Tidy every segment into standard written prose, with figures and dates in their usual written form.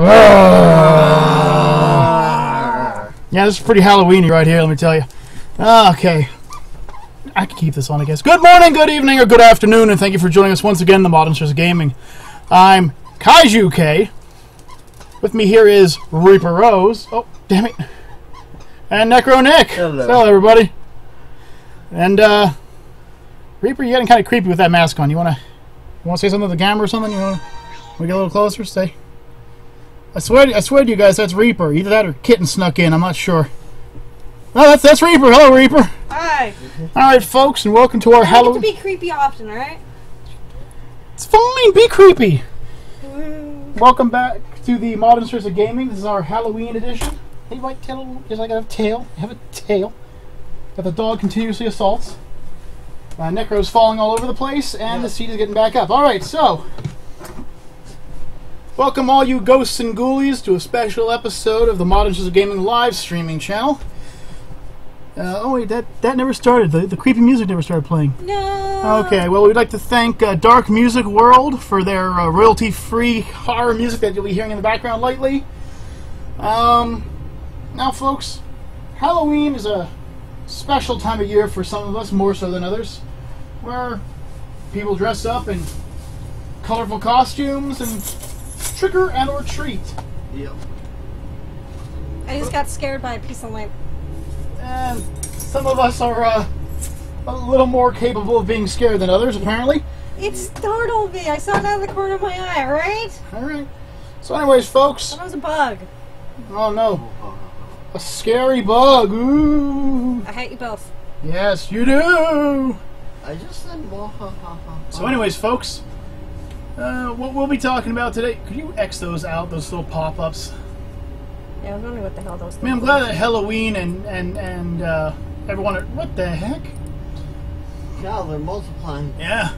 Yeah, this is pretty Halloween-y right here, let me tell you. Okay. I can keep this on, I guess. Good morning, good evening, or good afternoon, and thank you for joining us once again in the Modern Source of Gaming. I'm Kaiju K. With me here is Reaper Rose. Oh, damn it. And Necro Nick. Hello, everybody. And, Reaper, you're getting kind of creepy with that mask on. You want to say something to the camera or something? You want to get a little closer? Stay. I swear to you guys, that's Reaper. Either that or Kitten snuck in. I'm not sure. Oh, that's Reaper. Hello, Reaper. Hi. All right, folks, and welcome to our Halloween. I get to be creepy often, all right? It's fine. Be creepy. Welcome back to the Modern Source of Gaming. This is our Halloween edition. Hey, white tail. Just like I have a tail. I have a tail. Got the dog continuously assaults. Necro's falling all over the place, and the seat is getting back up. All right, so. Welcome all you ghosts and ghoulies to a special episode of the Modern Source of Gaming live streaming channel. Oh wait, that never started. The creepy music never started playing. No. Okay, well we'd like to thank Dark Music World for their royalty-free horror music that you'll be hearing in the background lately. Now folks, Halloween is a special time of year for some of us, more so than others, where people dress up in colorful costumes and trigger and or treat. Yep. I just got scared by a piece of lamp. And some of us are a little more capable of being scared than others, apparently. It startled me. I saw it out of the corner of my eye, alright? Alright. So anyways, folks. That was a bug. Oh no. A scary bug. Ooh. I hate you both. Yes, you do. I just said So anyways, folks. What we'll be talking about today. Could you X those out, those little pop-ups? Yeah, I was wondering what the hell those things I mean, I'm glad that Halloween and everyone are, what the heck? Yeah, they're multiplying. Yeah.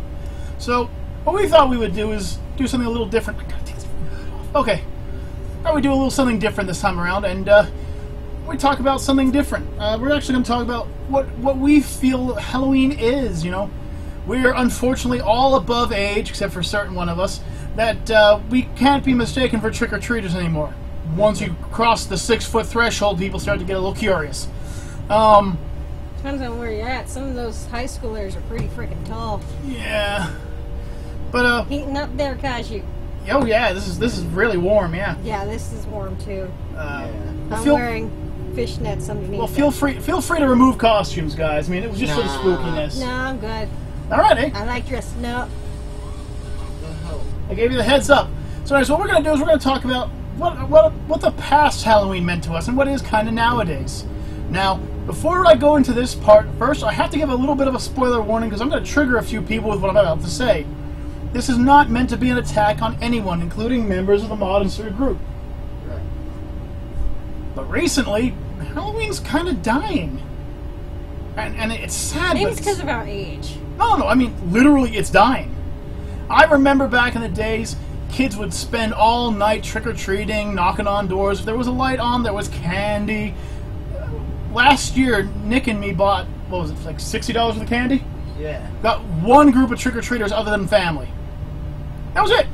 So, what we thought we would do is do something a little different. Okay. Thought we'd do a little something different this time around, and we talk about something different. We're actually going to talk about what we feel Halloween is, you know. We're unfortunately all above age, except for a certain one of us, that we can't be mistaken for trick-or-treaters anymore. Once you cross the 6-foot threshold, people start to get a little curious. Depends on where you're at. Some of those high schoolers are pretty freaking tall. Yeah. But, heating up there, Kaiju. Oh yeah, this is really warm, yeah. Yeah, this is warm too. I'm feel, wearing fishnets underneath. Well, feel free to remove costumes, guys. I mean, it was just for the spookiness. No, I'm good. Alrighty. I like dressing up. I gave you the heads up. So anyways, what we're gonna do is we're gonna talk about what the past Halloween meant to us and what it is kind of nowadays. Now, before I go into this part, first I have to give a little bit of a spoiler warning because I'm going to trigger a few people with what I'm about to say. This is not meant to be an attack on anyone, including members of the Modern Source group. Right. But recently, Halloween's kind of dying. And it's sad. Maybe it's because of our age. No, I mean, literally, it's dying. I remember back in the days, kids would spend all night trick-or-treating, knocking on doors. If there was a light on, there was candy. Last year, Nick and me bought, what was it, like $60 worth of candy? Yeah. Got one group of trick-or-treaters other than family. That was it.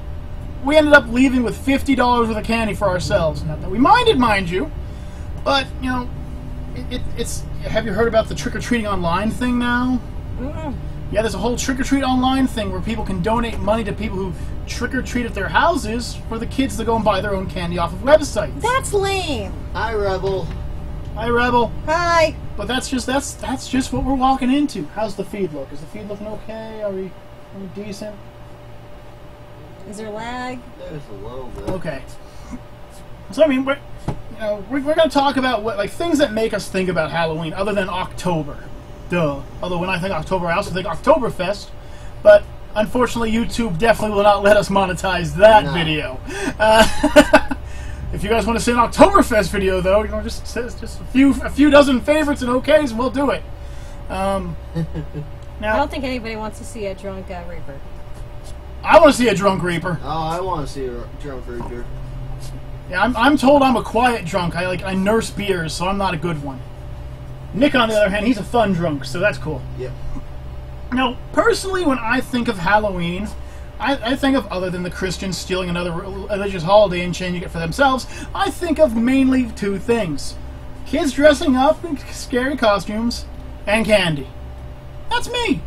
We ended up leaving with $50 worth of candy for ourselves. Not that we minded, mind you. But, you know, it's... Have you heard about the trick-or-treating online thing now? Mm-mm. Yeah, there's a whole trick-or-treat online thing where people can donate money to people who trick-or-treat at their houses for the kids to go and buy their own candy off of websites. That's lame. Hi, Rebel. Hi, Rebel. Hi. But that's just what we're walking into. How's the feed look? Is the feed looking okay? Are we decent? Is there lag? There's a little bit. Okay. So I mean, we're going to talk about things that make us think about Halloween, other than October. Duh. Although when I think October, I also think Oktoberfest. But unfortunately, YouTube definitely will not let us monetize that video. If you guys want to see an Oktoberfest video, though, you know, just a few dozen favorites and okays, and we'll do it. Now, I don't think anybody wants to see a drunk Reaper. I want to see a drunk Reaper. Oh, I want to see a drunk Reaper. Yeah, I'm told I'm a quiet drunk. I nurse beers, so I'm not a good one. Nick, on the other hand, he's a fun drunk, so that's cool. Yep. Now, personally, when I think of Halloween, I think of, other than the Christians stealing another religious holiday and changing it for themselves, I think of mainly two things. Kids dressing up in scary costumes and candy. That's me.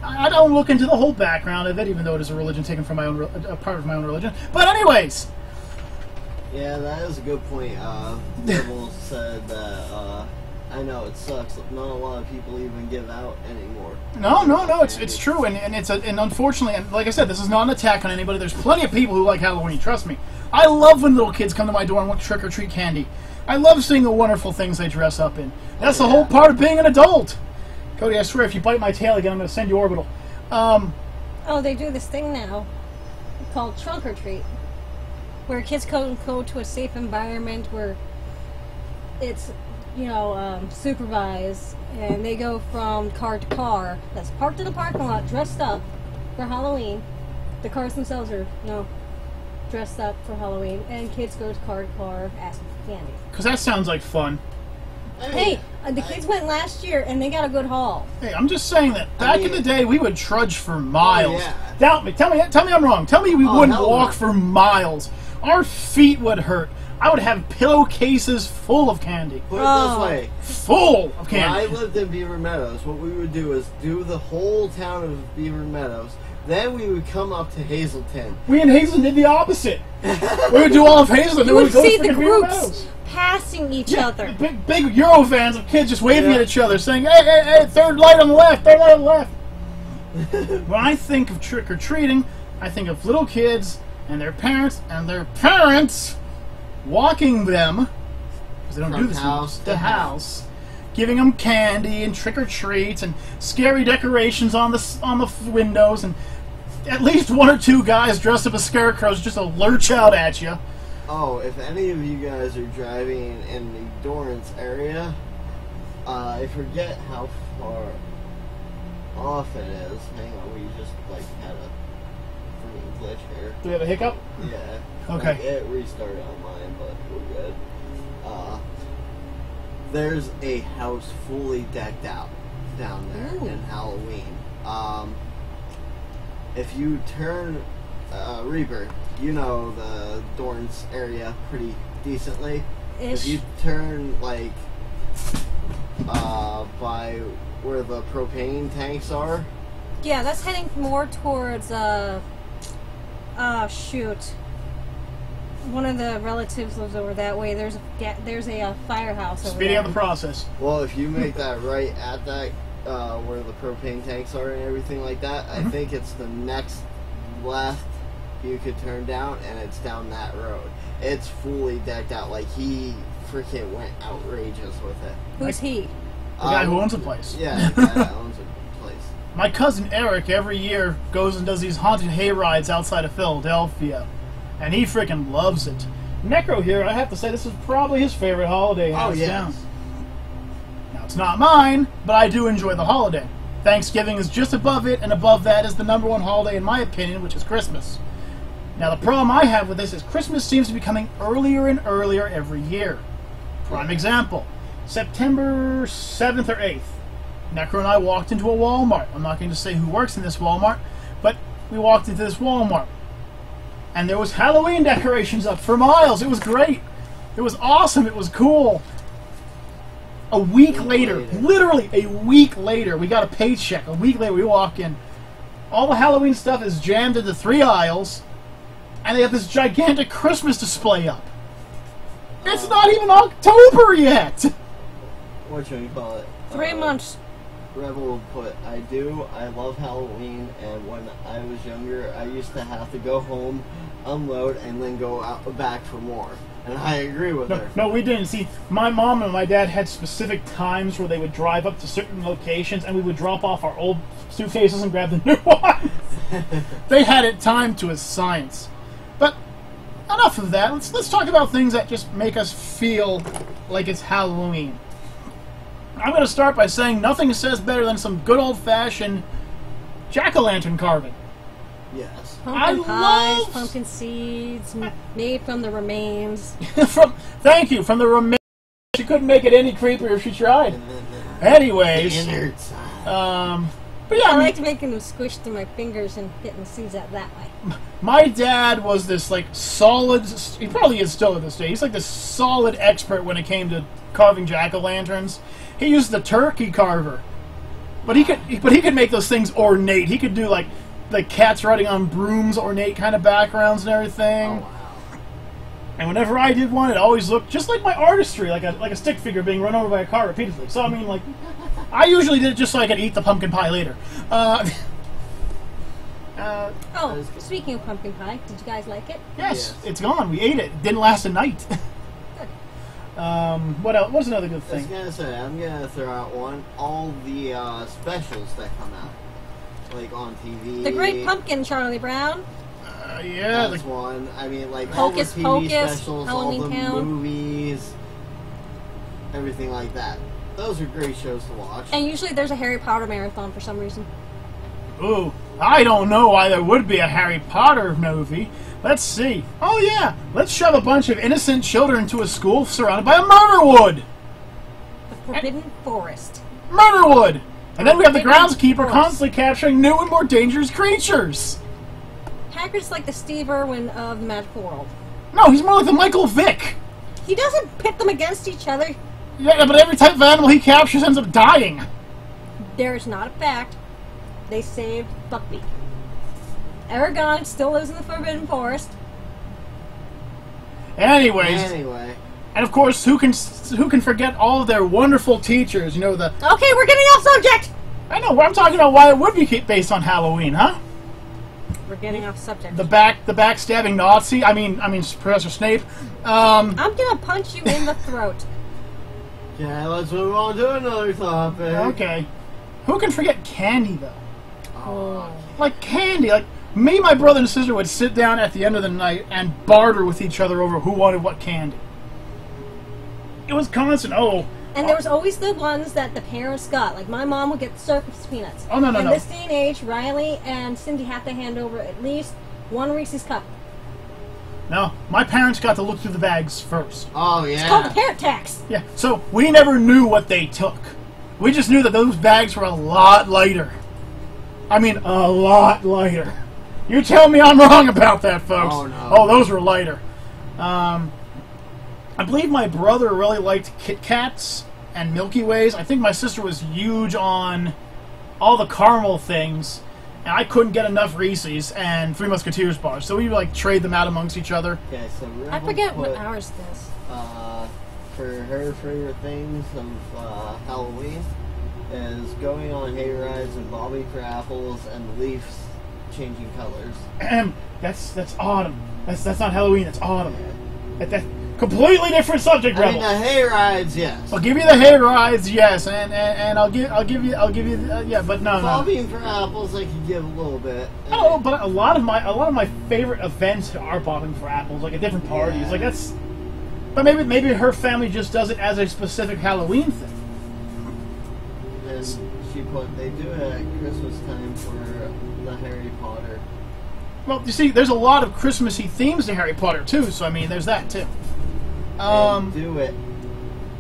I don't look into the whole background of it, even though it is a religion taken from my own, a part of my own religion. But anyways. Yeah, that is a good point. Devil said that, I know it sucks. Not a lot of people even give out anymore. No, it's true, and unfortunately, and like I said, this is not an attack on anybody. There's plenty of people who like Halloween. Trust me. I love when little kids come to my door and want trick or treat candy. I love seeing the wonderful things they dress up in. That's the whole part of being an adult. Cody, I swear, if you bite my tail again, I'm going to send you orbital. Oh, they do this thing now called trunk or treat, where kids go to a safe environment where it's, supervised, and they go from car to car that's parked in the parking lot, dressed up for Halloween. The cars themselves are, dressed up for Halloween, and kids go to car asking for candy. Because that sounds like fun. Hey, the kids went last year, and they got a good haul. Hey, I'm just saying that back in the day, we would trudge for miles. Oh, yeah. Doubt me. Tell me I'm wrong. Tell me we wouldn't walk for miles. Our feet would hurt. I would have pillowcases full of candy. Put it this way. Full of When I candy. lived in Beaver Meadows, what we would do is do the whole town of Beaver Meadows. Then we would come up to Hazelton. We in Hazelton did the opposite. We would do all of Hazelton. You Then we would would go see to the freaking Beaver groups Meadows. passing each other. Big Euro fans of kids just waving at each other, saying, hey, third light on the left, third light on the left. When I think of trick-or-treating, I think of little kids and their parents walking them, because they don't do this house to house, giving them candy and trick-or-treats and scary decorations on the windows, and at least one or two guys dressed up as scarecrows just to lurch out at you. Oh, if any of you guys are driving in the Dorrance area, I forget how far off it is. Hang on, we just had a freaking glitch here. Do we have a hiccup? Yeah. Okay. It restarted on mine, but we're good. There's a house fully decked out down there in Halloween. If you turn Reaper, you know the Dorrance area pretty decently. If you turn by where the propane tanks are. Yeah, that's heading more towards shoot. One of the relatives lives over that way. There's a firehouse over Speeding there. up the process. Well, if you make that right at that where the propane tanks are and everything like that, I think it's the next left you could turn down, and it's down that road. It's fully decked out. Like, he freaking went outrageous with it. Who's he? The guy who owns the place. Yeah, the guy that owns the place. My cousin Eric every year goes and does these haunted hay rides outside of Philadelphia, and he freaking loves it. Necro here, I have to say, this is probably his favorite holiday hands down. Now, it's not mine, but I do enjoy the holiday. Thanksgiving is just above it, and above that is the #1 holiday in my opinion, which is Christmas. Now, the problem I have with this is Christmas seems to be coming earlier and earlier every year. Prime example, September 7th or 8th. Necro and I walked into a Walmart. I'm not going to say who works in this Walmart, but we walked into this Walmart. And there was Halloween decorations up for miles. It was great. It was awesome. It was cool. A week later, literally a week later, we got a paycheck. A week later, we walk in. All the Halloween stuff is jammed into 3 aisles, and they have this gigantic Christmas display up. It's not even October yet! What should we call it? 3 months. Rebel put, I love Halloween, and when I was younger, I used to have to go home, unload, and then go out back for more. And I agree with her. No, we didn't. See, my mom and my dad had specific times where they would drive up to certain locations, and we would drop off our old suitcases and grab the new ones. They had it timed to a science. But enough of that. Let's talk about things that just make us feel like it's Halloween. I'm going to start by saying nothing says better than some good old-fashioned jack-o'-lantern carving. Yes. Pumpkin pies, pumpkin seeds, made from the remains. Thank you, from the remains. She couldn't make it any creepier if she tried. Anyways, But yeah, I I mean, liked making them squish through my fingers and hitting the seeds out that way. my dad was this like solid. He probably is still to this day. He's like this solid expert when it came to carving jack-o'-lanterns. He used the turkey carver, but he could make those things ornate. He could do like cats riding on brooms, ornate kind of backgrounds and everything. Oh, wow. And whenever I did one, it always looked just like my artistry, like a stick figure being run over by a car repeatedly. So I mean, like, I usually did it just so I could eat the pumpkin pie later. Oh, speaking of pumpkin pie, did you guys like it? Yes, Yes. it's gone. We ate it. It didn't last a night. Good. What else? What's another good I was thing? gonna say, I'm gonna throw out one. All the specials that come out, like on TV. The Great Pumpkin, Charlie Brown. Yeah, That's one. I mean, like Hocus all the TV Pocus, specials, Halloween all the Town. movies, everything like that. Those are great shows to watch. And usually there's a Harry Potter marathon for some reason. ooh, I don't know why there would be a Harry Potter movie. Let's see. Oh yeah, let's shove a bunch of innocent children into a school surrounded by a murder wood. The Forbidden Forest. Murder wood. And then we have the Forbidden groundskeeper Forest. constantly capturing new and more dangerous creatures. Hagrid's like the Steve Irwin of the magical world. No, he's more like the Michael Vick. He doesn't pit them against each other. Yeah, but every type of animal he captures ends up dying. There's not a fact. They saved Buckbeak. Aragon still lives in the Forbidden Forest. Anyways, Anyway, and of course, who can forget all of their wonderful teachers? You know the. Okay, we're getting off subject! I know. I'm talking about why it would be based on Halloween, huh? We're getting off subject. The backstabbing Nazi. I mean, Professor Snape. I'm gonna punch you in the throat. yeah, let's move on to another topic. Okay. Who can forget candy though? Oh, Like candy. Like me, my brother and sister would sit down at the end of the night and barter with each other over who wanted what candy. It was constant. Oh. And there was always the ones that the parents got. Like my mom would get circus peanuts. Oh, no. In this day and age, Riley and Cindy have to hand over at least one Reese's cup. No, my parents got to look through the bags first. oh It's called the yeah. parent tax. Yeah, so we never knew what they took. We just knew that those bags were a lot lighter. I mean, a lot lighter. You tell me I'm wrong about that, folks. Oh, no. Oh, those were lighter. I believe my brother really liked Kit Kats and Milky Ways. I think my sister was huge on all the caramel things, and I couldn't get enough Reese's and Three Musketeers bars. So we would like trade them out amongst each other. Okay, so I Rebel forget what put, ours is. for her favorite things of Halloween is going on hay rides and bobbing for apples and leaves changing colors. That's autumn. That's not Halloween. That's autumn. That completely different subject, I Rebel. mean, the hay rides, yes. I'll give you the hay rides, yes, and I'll give you yeah, but no. Bobbing for apples, I can give a little bit. Oh, but a lot of my favorite events are bobbing for apples, like at different parties. Yeah. Like that's. But maybe her family just does it as a specific Halloween thing. And they do it at Christmas time for the Harry Potter. Well, you see, there's a lot of Christmassy themes to Harry Potter too, so I mean, there's that too. And do it.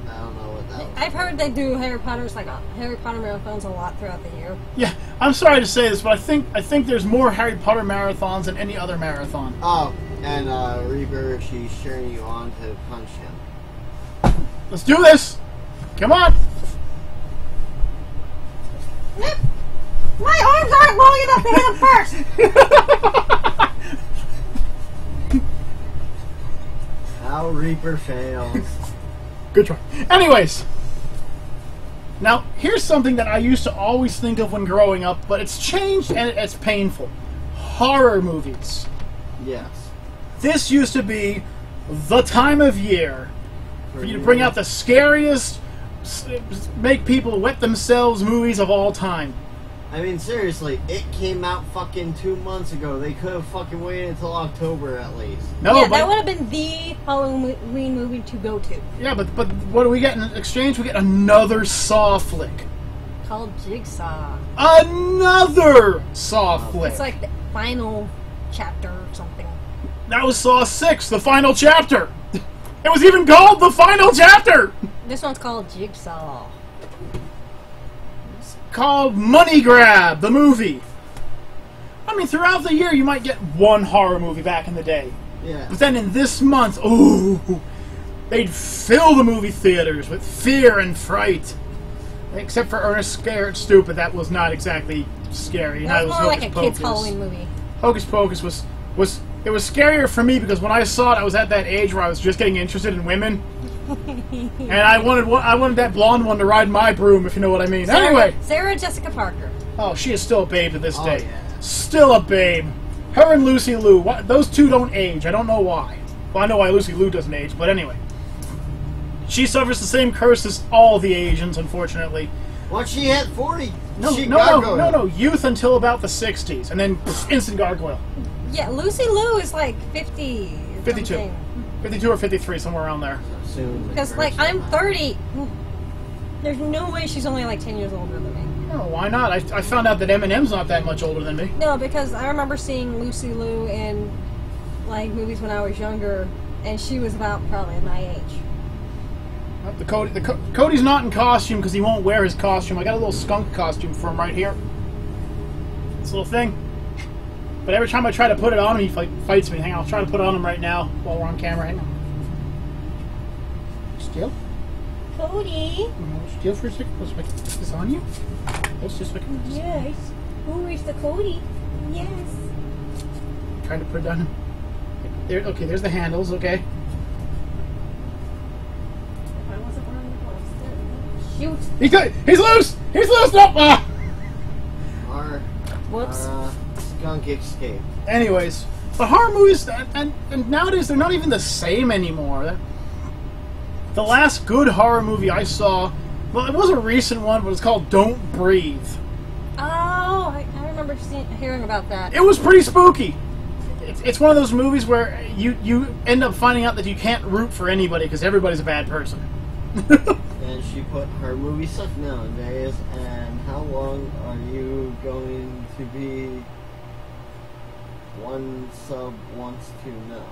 I don't know what that was. I've heard they do Harry Potter's like Harry Potter marathons a lot throughout the year. Yeah, I'm sorry to say this, but I think there's more Harry Potter marathons than any other marathon. Oh, and Reaper, she's cheering you on to punch him. Let's do this. Come on. My arms aren't long enough to hit him first! How Reaper fails. Good try. Anyways, now here's something that I used to always think of when growing up, but it's changed and it's painful. Horror movies. Yes. This used to be the time of year for you to bring out the scariest, make people wet themselves movies of all time. I mean, seriously, it came out fucking 2 months ago. They could have fucking waited until October at least. No, Yeah, but that would have been the Halloween movie to go to. yeah, but what do we get in exchange? We get another Saw flick. Called Jigsaw. Another Saw flick. It's like the final chapter or something. That was Saw 6, the final chapter. It was even called the final chapter. This one's called Jigsaw. called Money Grab, the movie. I mean, throughout the year, you might get one horror movie back in the day. Yeah. But then in this month, ooh, they'd fill the movie theaters with fear and fright. Except for Ernest Scared Stupid, that was not exactly scary. That was more like a Hocus kid's Pocus. Halloween movie. Hocus Pocus was it was scarier for me because when I saw it, I was at that age where I was just getting interested in women, and I wanted that blonde one to ride my broom, if you know what I mean. Anyway, Sarah Jessica Parker. oh, she is still a babe to this day. Yeah. Still a babe. Her and Lucy Liu. Those two don't age. I don't know why. Well, I know why Lucy Liu doesn't age, but anyway. She suffers the same curse as all the Asians, unfortunately. Once she hit 40, she No, gargoyle. youth until about the 60s, and then instant gargoyle. Yeah, Lucy Liu is like 50. 52. something. 52 or 53, somewhere around there. Soon. Because, like, I'm 30. There's no way she's only like 10 years older than me. Oh, why not? I found out that Eminem's not that much older than me. No, because I remember seeing Lucy Liu in, like, movies when I was younger, and she was about probably my age. Cody's not in costume because he won't wear his costume. I got a little skunk costume for him right here. This little thing. But every time I try to put it on him, he fights me. Hang on, I'll try to put it on him right now while we're on camera. Hang on. Still? Cody? Still for a second. Let's make this on you. Let's just make Yes. Who is the Cody? Yes. Trying to put it on him. There. Okay, there's the handles. Okay. I wasn't wearing the gloves. Shoot. He's loose. He's loose. No. Ah. Our Whoops. skunk escape. Anyways, the horror movies and nowadays they're not even the same anymore. The last good horror movie I saw, well, it was a recent one, but it's called Don't Breathe. Oh, I remember hearing about that. It was pretty spooky. It's one of those movies where you end up finding out that you can't root for anybody because everybody's a bad person. And she put her movie stuff nowadays. And how long are you going to be? One sub wants to know.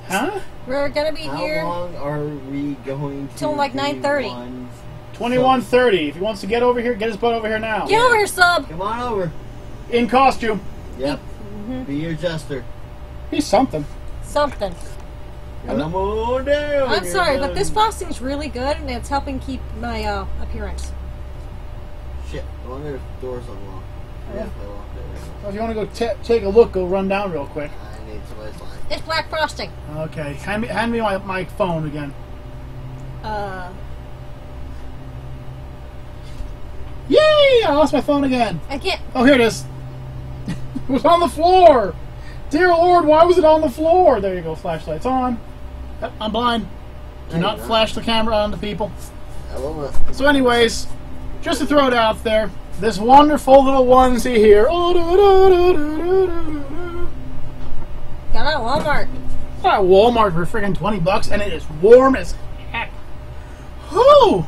Huh? We're gonna be How here. long are we going to Till, like, be 9:30. 21:30. If he wants to get over here, get his butt over here now. Get over here, sub. Come on over. In costume. Yep. Be your jester. He's something. Something. Come on down. I'm sorry, but this frosting's really good, and it's helping keep my appearance. Shit. I wonder if the door's unlocked. Yeah. If I locked it. Well, if you want to go take a look, go run down real quick. I need somebody's line. It's black frosting. Okay. Hand me my phone again. Yay! I lost my phone again. I can't. Oh, here it is. It was on the floor. Dear Lord, why was it on the floor? There you go. Flashlight's on. Yep, I'm blind. Do not flash the camera on the people. I will not. So anyways, just to throw it out there, this wonderful little onesie here. Got it at Walmart. At Walmart for freaking $20, and it is warm as heck. Whew!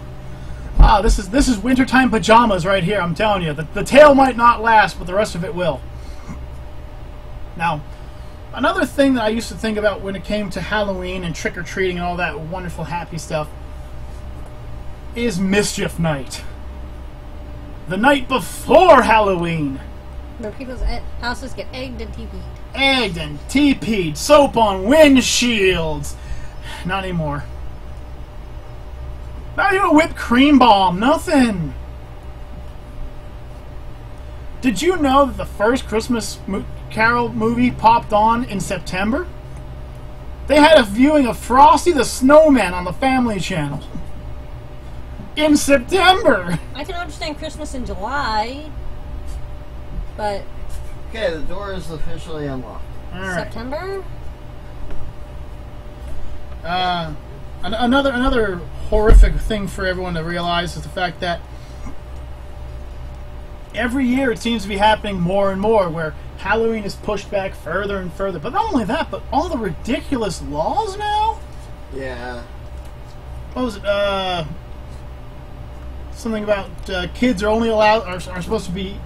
Wow, this is wintertime pajamas right here. I'm telling you, the tail might not last, but the rest of it will. Now, another thing that I used to think about when it came to Halloween and trick or treating and all that wonderful happy stuff is Mischief Night. The night before Halloween. Where people's houses get egged and TP'd. Egged and TP'd, soap on windshields. Not anymore. Not even a whipped cream bomb, nothing. Did you know that the first Christmas Carol movie popped on in September? They had a viewing of Frosty the Snowman on the Family Channel. In September! I can understand Christmas in July, but Okay, the door is officially unlocked. Alright. September? Another horrific thing for everyone to realize is the fact that every year it seems to be happening more and more where Halloween is pushed back further and further. But not only that, but all the ridiculous laws now? Yeah. What was it? Something about kids are only allowed, are supposed to be,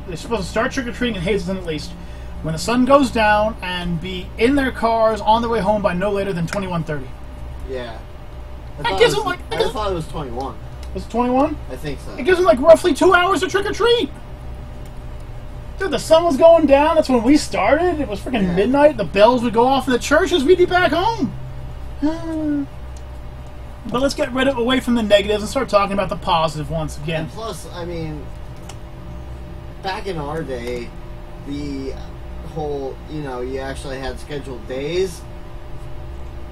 they're supposed to start trick-or-treating in Hazleton at least when the sun goes down and be in their cars on their way home by no later than 21:30. Yeah. That gives them, like, I thought it was 21. Was it 21? I think so. It gives them like roughly 2 hours to trick or treat. Dude, the sun was going down. That's when we started. It was freaking midnight. The bells would go off in the churches. We'd be back home. But let's get away from the negatives and start talking about the positive once again. And plus, I mean, back in our day, the whole, you actually had scheduled days.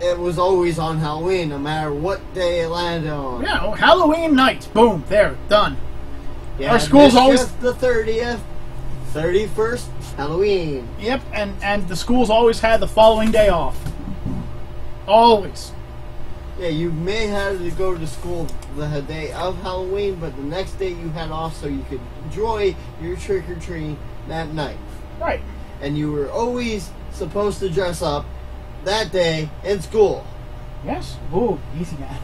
It was always on Halloween, no matter what day it landed on. Yeah, Halloween night. Boom. There. Done. Yeah, our school's always... the 30th, 31st, Halloween. Yep, and the schools always had the following day off. Always. Yeah, you may have to go to school the day of Halloween, but the next day you had off so you could enjoy your trick-or-treating that night. Right. And you were always supposed to dress up that day in school. Yes. Ooh, easy man.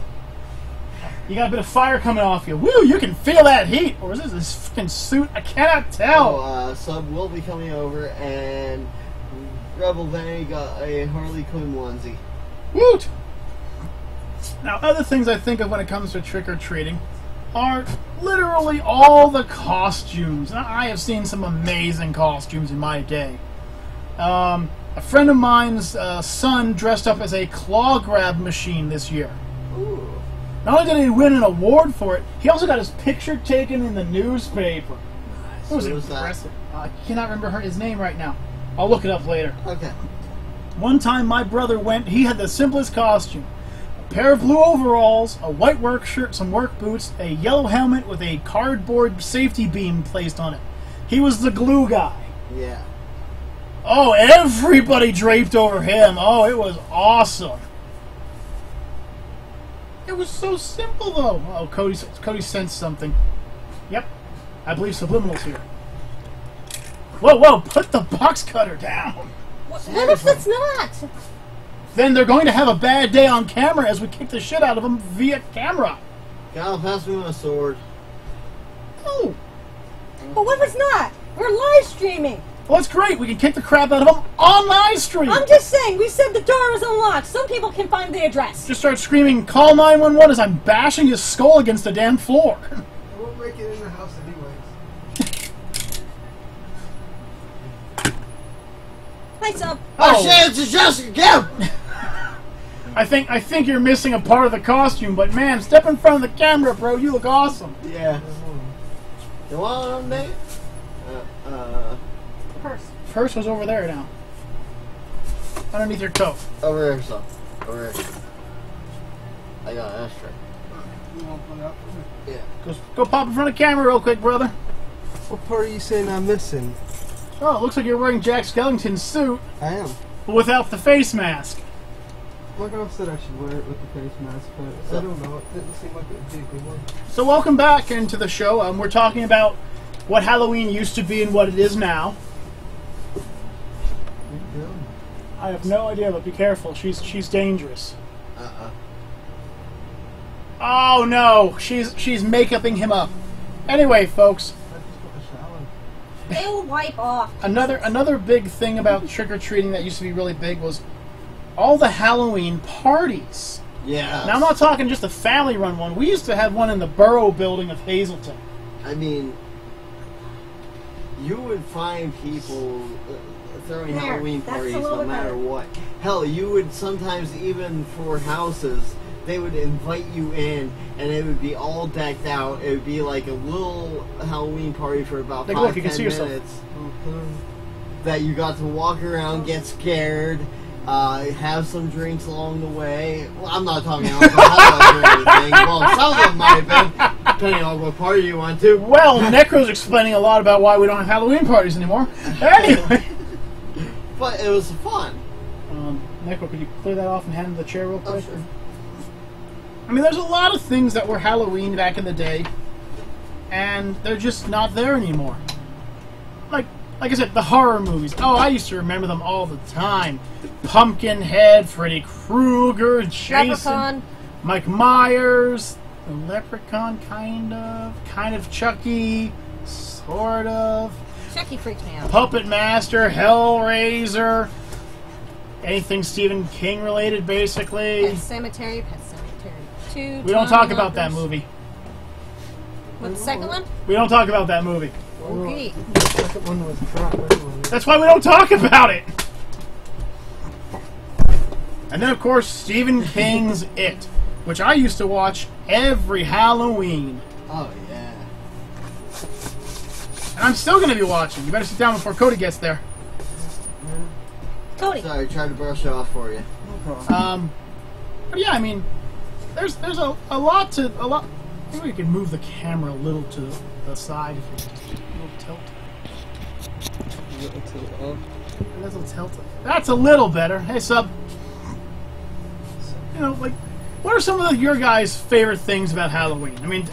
You got a bit of fire coming off you. Woo, you can feel that heat. Or is this fucking suit? I cannot tell. Oh, Sub will be coming over, and Rebel Vanny got a Harley Quinn onesie. Woot! Now, other things I think of when it comes to trick-or-treating are literally all the costumes. Now, I have seen some amazing costumes in my day. A friend of mine's son dressed up as a claw grab machine this year. Ooh. Not only did he win an award for it, he also got his picture taken in the newspaper. It was impressive. I cannot remember his name right now. I'll look it up later. Okay. One time my brother went, he had the simplest costume. A pair of blue overalls, a white work shirt, some work boots, a yellow helmet with a cardboard safety beam placed on it. He was the glue guy. Yeah. Oh, everybody draped over him. Oh, it was awesome. It was so simple, though. Oh, Cody sensed something. Yep. I believe Subliminal's here. Whoa, whoa, put the box cutter down. What if it's not? Then they're going to have a bad day on camera as we kick the shit out of them via camera. Gal, pass me my sword. Oh. But what if it's not? We're live streaming. Well, that's great. We can kick the crap out of them on live stream. I'm just saying, we said the door was unlocked. Some people can find the address. Just start screaming, call 911 as I'm bashing his skull against the damn floor. I won't make it in the house anyways. Hi, Sub. Oh, shit, it's Jessica, Kim! I think you're missing a part of the costume, but man, step in front of the camera, bro. You look awesome. Yeah. You want me? Purse was over there now. Underneath your coat. Over here, son. Over here. I got an ashtray. You want to put it up for me? Yeah. Go pop in front of the camera real quick, brother. What part are you saying I'm missing? Oh, it looks like you're wearing Jack Skellington's suit, I am. but without the face mask. My girl said I should wear it with the face mask, but I don't know. It didn't seem like it would be a good one. So welcome back into the show. We're talking about what Halloween used to be and what it is now. Yeah. I have no idea, but be careful. She's dangerous. Oh no, she's make-upping him up. Anyway, folks, I just took a shower. It'll wipe off. another big thing about trick-or-treating that used to be really big was all the Halloween parties. Yeah. Now, I'm not talking just a family-run one. We used to have one in the Borough building of Hazleton. I mean, you would find people throwing There, Halloween that's parties a little no bit matter better. what. Hell, you would sometimes, even for houses, they would invite you in, and it would be all decked out. It would be like a little Halloween party for about Take a look, 5-10 you can see yourself. minutes. That you got to walk around, get scared, have some drinks along the way. Well, I'm not talking alcohol or anything. Well, some of them might have been, depending on what party you went to. Well, Necro's explaining a lot about why we don't have Halloween parties anymore. Anyway. But it was fun. Necro, could you clear that off and hand him the chair real Oh, quick? sure. I mean, there's a lot of things that were Halloween back in the day, and they're just not there anymore. Like I said, the horror movies. Oh, I used to remember them all the time. Pumpkinhead, Freddy Krueger, Jason, Leprechaun. Mike Myers, the Leprechaun, kind of Chucky, sort of. Chucky freaks me out. Puppet Master, Hellraiser, anything Stephen King related, basically. Pet Cemetery 2. We don't talk about that movie. With the second one? We don't talk about that movie. Okay. The second one was crap anyway. That's why we don't talk about it. And then, of course, Stephen King's It, which I used to watch every Halloween. Oh, yeah. And I'm still going to be watching. You better sit down before Cody gets there. Cody. Sorry, tried to brush it off for you. No problem. But yeah, I mean, there's a lot. Maybe we can move the camera a little to the side if you a little tilt. A little tilt. That's a little better. Hey, sub. You know, like, what are some of your guys' favorite things about Halloween? I mean,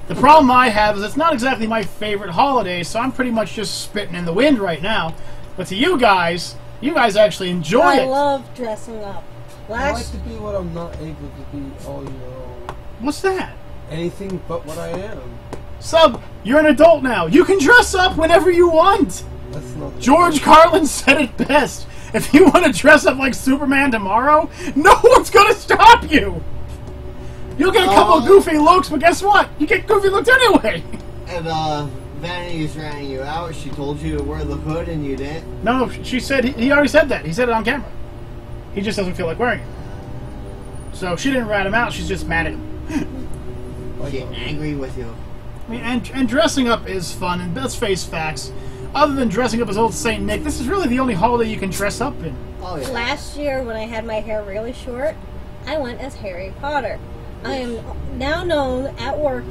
the problem I have is it's not exactly my favorite holiday, so I'm pretty much just spitting in the wind right now. But to you guys actually enjoy it. I love dressing up. I like to be what I'm not able to be all year long. What's that? Anything but what I am. Sub, you're an adult now. You can dress up whenever you want. That's not George Carlin said it best. If you want to dress up like Superman tomorrow, no one's going to stop you. You'll get a couple of goofy looks, but guess what? You get goofy looks anyway. And, Vanity's ratting you out. She told you to wear the hood and you didn't. No, she said, he already said that. He said it on camera. He just doesn't feel like wearing it. So she didn't rat him out, she's just mad at him. She's angry with you. I mean, and dressing up is fun, and let's face facts. Other than dressing up as old Saint Nick, this is really the only holiday you can dress up in. Oh, yeah. Last year, when I had my hair really short, I went as Harry Potter. I am now known at work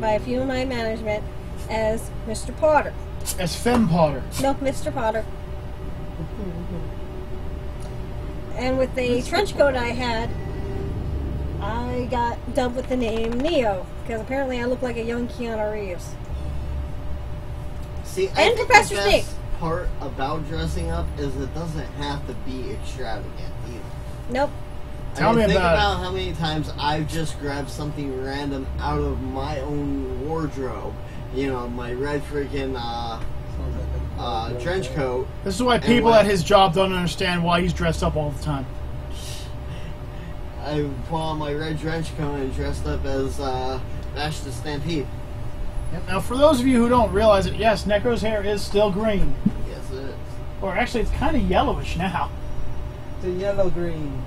by a few of my management as Mr. Potter. As Femme Potter. No, Mr. Potter. And with the trench coat I had, I got dubbed with the name Neo, because apparently I look like a young Keanu Reeves. See, I And think Professor the Snape. best part about dressing up is it doesn't have to be extravagant either. Nope. Tell me think about about how many times I've just grabbed something random out of my own wardrobe. You know, my red freaking trench coat. This is why people at his job don't understand why he's dressed up all the time. I put on my red trench coat and dressed up as Bash the Stampede. Yep. Now, for those of you who don't realize it, yes, Necro's hair is still green. Yes, it is. Or actually, it's kind of yellowish now. It's a yellow-green.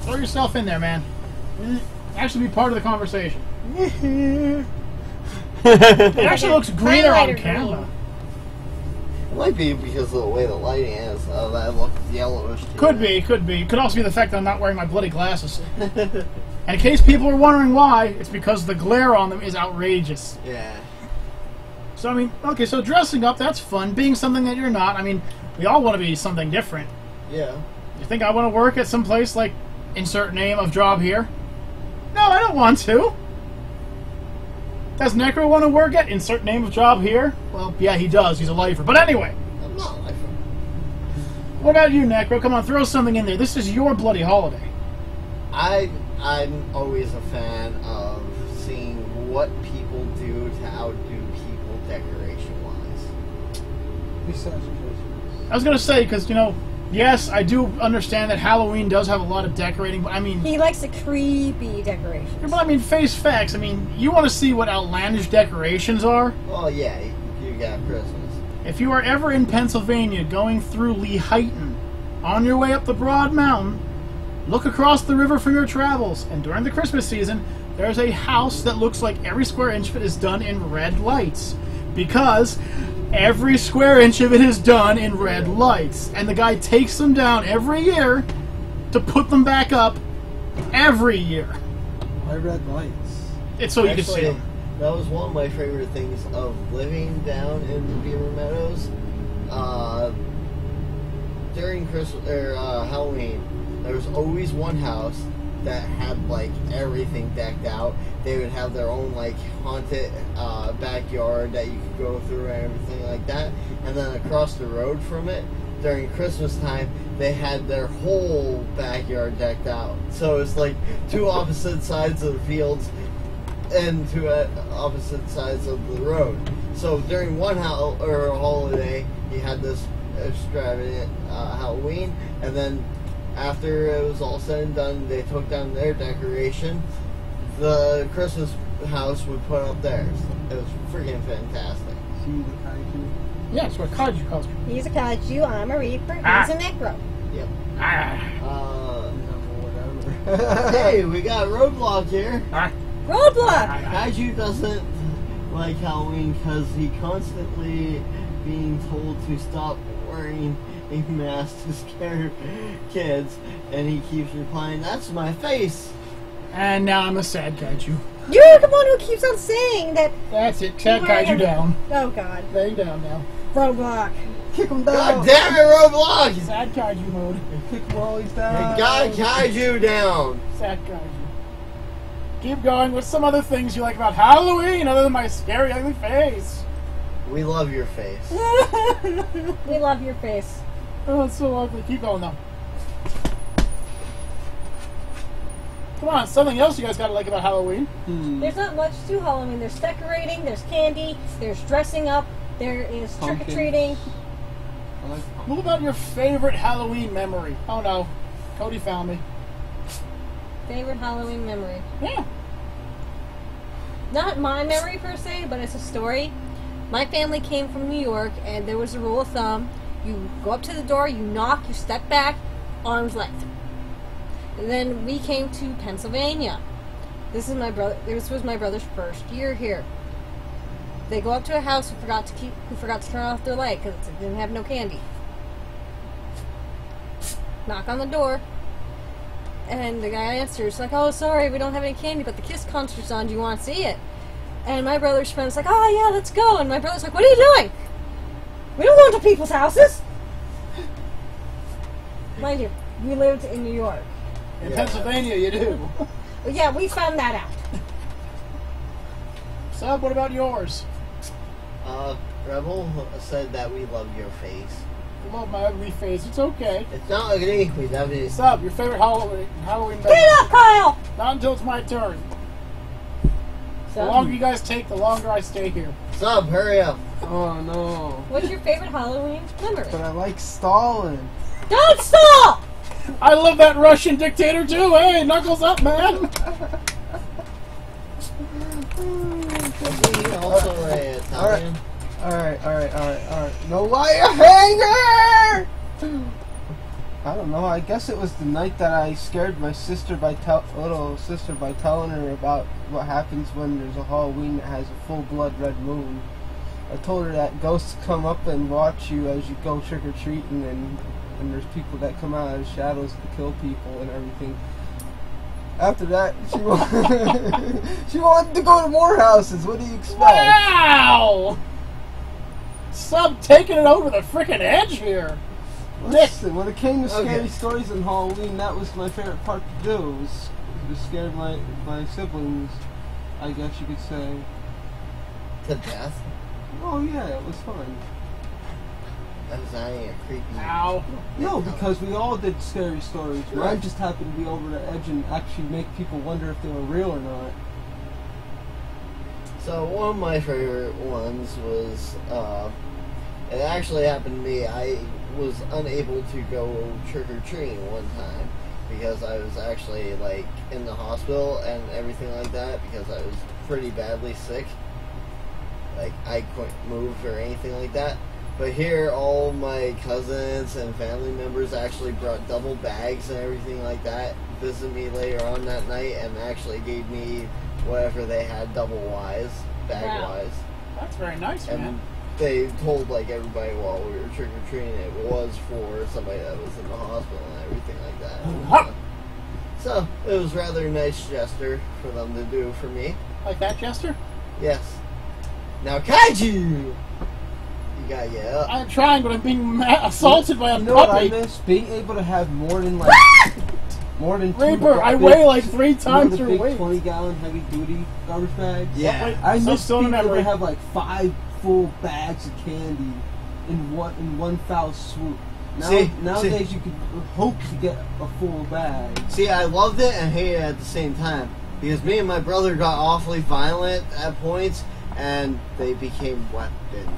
Throw yourself in there, man. Actually be part of the conversation. It actually looks greener on camera. It might be because of the way the lighting is. That looks yellowish. Could be. Could also be the fact that I'm not wearing my bloody glasses. And in case people are wondering why, it's because the glare on them is outrageous. Yeah. So, I mean, okay, so dressing up, that's fun. Being something that you're not, I mean, we all want to be something different. Yeah. You think I want to work at some place like insert name of job here? No, I don't want to. Does Necro want to work at insert name of job here? Well, yeah, he does. He's a lifer. But anyway. I'm not a lifer. What about you, Necro? Come on, throw something in there. This is your bloody holiday. I'm always a fan of seeing what people do to outdo people decoration-wise. Besides Christmas. I was going to say, because, you know, yes, I do understand that Halloween does have a lot of decorating, but I mean... He likes the creepy decorations. But I mean, face facts. I mean, you want to see what outlandish decorations are? Well, yeah, you got Christmas. If you are ever in Pennsylvania going through Lehighton, on your way up the Broad Mountain, look across the river for your travels, and during the Christmas season, there's a house that looks like every square inch of it is done in red lights. Because every square inch of it is done in red lights. And the guy takes them down every year to put them back up every year. Why red lights? It's so you can see them. That was one of my favorite things of living down in Beaver Meadows. During Christmas or Halloween, there was always one house that had like everything decked out. They would have their own like haunted backyard that you could go through and everything like that. And then across the road from it, during Christmas time, they had their whole backyard decked out. So it's like two opposite sides of the fields and two opposite sides of the road. So during one holiday, you had this extravagant Halloween, and then after it was all said and done, they took down their decoration. The Christmas house would put up theirs. It was freaking fantastic. See the kaiju. Yeah, it's what kaiju coaster. He's a kaiju, I'm a reaper, he's Ah. a necro. Yep. Ah. Whatever. Hey, we got Roadblock here. Roadblock! Kaiju doesn't like Halloween because he constantly being told to stop wearing a mask to scare kids, and he keeps replying, "That's my face." And now I'm a sad kaiju. You're the one who keeps on saying that. That's it. Sad kaiju down. Oh god. Laying down now. Roadblock. Kick him down. God damn it, Roadblock! Sad kaiju mode. Kick him while he's down. You got Kaiju down. Sad kaiju. Keep going. What's some other things you like about Halloween other than my scary, ugly face? We love your face. We love your face. Oh, it's so ugly. Keep going, though. Come on, something else you guys gotta like about Halloween. There's not much to Halloween. There's decorating, there's candy, there's dressing up, there is Pumpkins. trick-or-treating. I like What about your favorite Halloween memory? Oh no, Cody found me. Favorite Halloween memory. Yeah. Not my memory per se, but it's a story. My family came from New York, and there was a rule of thumb. You go up to the door, you knock, you step back, arm's length. And then we came to Pennsylvania. This was my brother's first year here. They go up to a house who forgot to turn off their light because it didn't have no candy. Knock on the door, and the guy answers like, "Oh, sorry, we don't have any candy, but the Kiss concert's on. Do you want to see it?" And my brother's friend's like, "Oh yeah, let's go." And my brother's like, "What are you doing? We don't go into people's houses." Mind you, we lived in New York. In Yeah. Pennsylvania, you do. But yeah, we found that out. Sub, what about yours? Rebel said that we love your face. I love my ugly face. It's okay. It's not ugly, we love it. Sub, your favorite Halloween memory? Get up, Kyle! Not until it's my turn. The So, longer you guys take, the longer I stay here. Sub, hurry up. Oh no. what's your favorite Halloween memory? But I like Stalin. Don't stop! I love that Russian dictator too. Hey, knuckles up, man. Is he also a Italian? Alright. No wire hanger! I don't know, I guess it was the night that I scared my sister little sister by telling her about what happens when there's a Halloween that has a full blood red moon. I told her that ghosts come up and watch you as you go trick-or-treating, and there's people that come out of the shadows to kill people and everything. After that, she wanted to go to more houses. What do you expect? Wow! Sub taking it over the freaking edge here. Listen, when it came to scary Okay. stories on Halloween, that was my favorite part to do. Was to scare my siblings, I guess you could say. To death? Oh yeah, it was fun. That was not a creepy. Ow. No, because we all did scary stories. Mine just happened to be over the edge and actually make people wonder if they were real or not. So one of my favorite ones was, it actually happened to me. I was unable to go trick-or-treating one time because I was actually like in the hospital and everything like that because I was pretty badly sick. Like I couldn't move or anything like that. But here, all my cousins and family members actually brought double bags and everything like that, visit me later on that night, and actually gave me whatever they had double-wise, bag-wise. That's very nice, And man. they told, like, everybody while we were trick-or-treating it was for somebody that was in the hospital and everything like that. So, it was rather a nice gesture for them to do for me. Like that, Chester? Yes. Now, Kaiju! You got yeah. I'm trying, but I'm being assaulted by a You know what I puppy. miss? Being able to have more than more than two Reaper, I big- weigh like 3 you know times the your big weight. 20-gallon heavy-duty garbage bags. Yeah. I So miss still in being able memory. to have like 5 full bags of candy in one foul swoop. Nowadays you could hope to get a full bag. See, I loved it and hated it at the same time. Because me and my brother got awfully violent at points, and they became weapons.